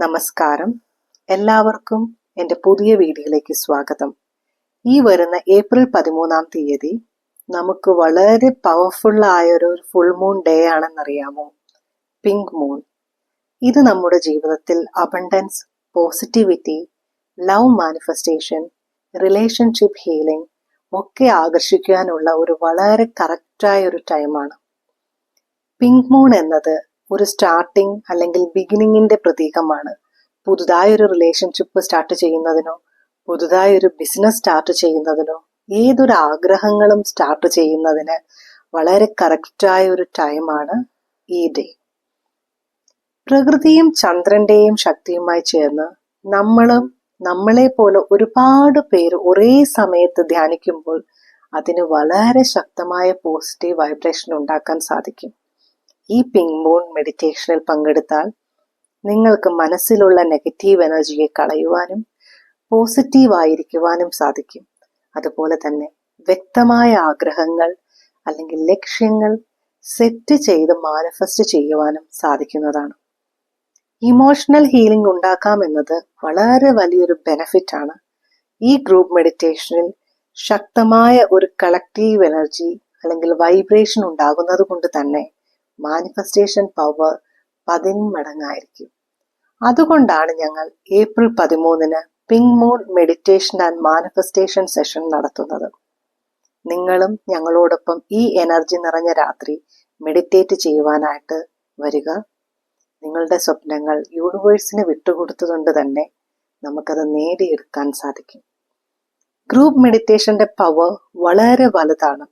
നമസ്കാരം, എല്ലാവർക്കും എൻ്റെ പുതിയ വീഡിയോയിലേക്ക് സ്വാഗതം. ഈ വരുന്ന ഏപ്രിൽ 13 നമുക്ക് വളരെ പവർഫുള്ളായ ഒരു ഫുൾ മൂൺ ഡേ ആണെന്നറിയാമോ? Pink moon. ഇത് നമ്മുടെ ജീവിതത്തിൽ abundance, positivity, love manifestation, relationship healing ഒക്കെ ആകർഷിക്കാനുള്ള ഒരു വളരെ കറക്റ്റായ ഒരു ടൈമാണ്. പിങ്ക് മൂൺ എന്നത് ഒരു സ്റ്റാർട്ടിങ് അല്ലെങ്കിൽ ബിഗിനിങ്ങിന്റെ പ്രതീകമാണ്. പുതുതായൊരു റിലേഷൻഷിപ്പ് സ്റ്റാർട്ട് ചെയ്യുന്നതിനോ പുതുതായൊരു ബിസിനസ് സ്റ്റാർട്ട് ചെയ്യുന്നതിനോ ഏതൊരു ആഗ്രഹങ്ങളും സ്റ്റാർട്ട് ചെയ്യുന്നതിന് വളരെ കറക്റ്റായ ഒരു ടൈമാണ് ഈ ഡേ. പ്രകൃതിയും ചന്ദ്രന്റെയും ശക്തിയുമായി ചേർന്ന് നമ്മളും നമ്മളെ പോലെ ഒരുപാട് പേര് ഒരേ സമയത്ത് ധ്യാനിക്കുമ്പോൾ അതിന് വളരെ ശക്തമായ പോസിറ്റീവ് വൈബ്രേഷൻ ഉണ്ടാക്കാൻ സാധിക്കും. ഈ പിങ്ക് മൂൺ മെഡിറ്റേഷനിൽ പങ്കെടുത്താൽ നിങ്ങൾക്ക് മനസ്സിലുള്ള നെഗറ്റീവ് എനർജിയെ കളയുവാനും പോസിറ്റീവ് ആയിരിക്കുവാനും സാധിക്കും. അതുപോലെ തന്നെ വ്യക്തമായ ആഗ്രഹങ്ങൾ അല്ലെങ്കിൽ ലക്ഷ്യങ്ങൾ സെറ്റ് ചെയ്ത് മാനിഫെസ്റ്റ് ചെയ്യുവാനും സാധിക്കുന്നതാണ്. ഇമോഷണൽ ഹീലിംഗ് ഉണ്ടാക്കാമെന്നത് വളരെ വലിയൊരു ബെനഫിറ്റ് ആണ്. ഈ ഗ്രൂപ്പ് മെഡിറ്റേഷനിൽ ശക്തമായ ഒരു കളക്റ്റീവ് എനർജി അല്ലെങ്കിൽ വൈബ്രേഷൻ ഉണ്ടാകുന്നത് കൊണ്ട് തന്നെ മാനിഫെസ്റ്റേഷൻ പവർ 10 മടങ്ങായിരിക്കും. അതുകൊണ്ടാണ് ഞങ്ങൾ April 13 pink moon meditation and manifestation session നടത്തുന്നത്. നിങ്ങളും ഞങ്ങളോടൊപ്പം ഈ എനർജി നിറഞ്ഞ രാത്രി മെഡിറ്റേറ്റ് ചെയ്യുവാനായിട്ട് വരിക. നിങ്ങളുടെ സ്വപ്നങ്ങൾ യൂണിവേഴ്സിന് വിട്ടുകൊടുത്തുകൊണ്ട് തന്നെ നമുക്കത് നേടിയെടുക്കാൻ സാധിക്കും. ഗ്രൂപ്പ് മെഡിറ്റേഷന്റെ പവർ വളരെ വലുതാണ്.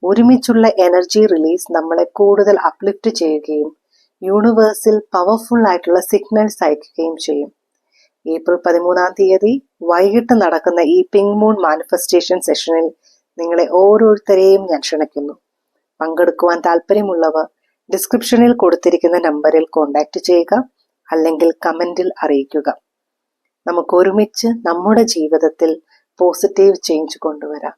ഒരുമിച്ചുള്ള എനർജി റിലീസ് നമ്മളെ കൂടുതൽ അപ്ലിഫ്റ്റ് ചെയ്യുകയും യൂണിവേഴ്സിൽ പവർഫുൾ ആയിട്ടുള്ള സിഗ്നൽസ് അയക്കുകയും ചെയ്യും. ഏപ്രിൽ 13 വൈകിട്ട് നടക്കുന്ന ഈ പിങ്ക് മൂൺ മാനിഫെസ്റ്റേഷൻ സെഷനിൽ നിങ്ങളെ ഓരോരുത്തരെയും ഞാൻ ക്ഷണിക്കുന്നു. പങ്കെടുക്കുവാൻ താല്പര്യമുള്ളവർ ഡിസ്ക്രിപ്ഷനിൽ കൊടുത്തിരിക്കുന്ന നമ്പറിൽ കോൺടാക്ട് ചെയ്യുക, അല്ലെങ്കിൽ കമന്റിൽ അറിയിക്കുക. നമുക്ക് ഒരുമിച്ച് നമ്മുടെ ജീവിതത്തിൽ പോസിറ്റീവ് ചേഞ്ച് കൊണ്ടുവരാം.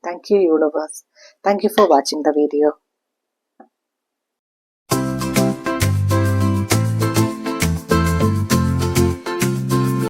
Thank you, universe. Thank you for watching the video.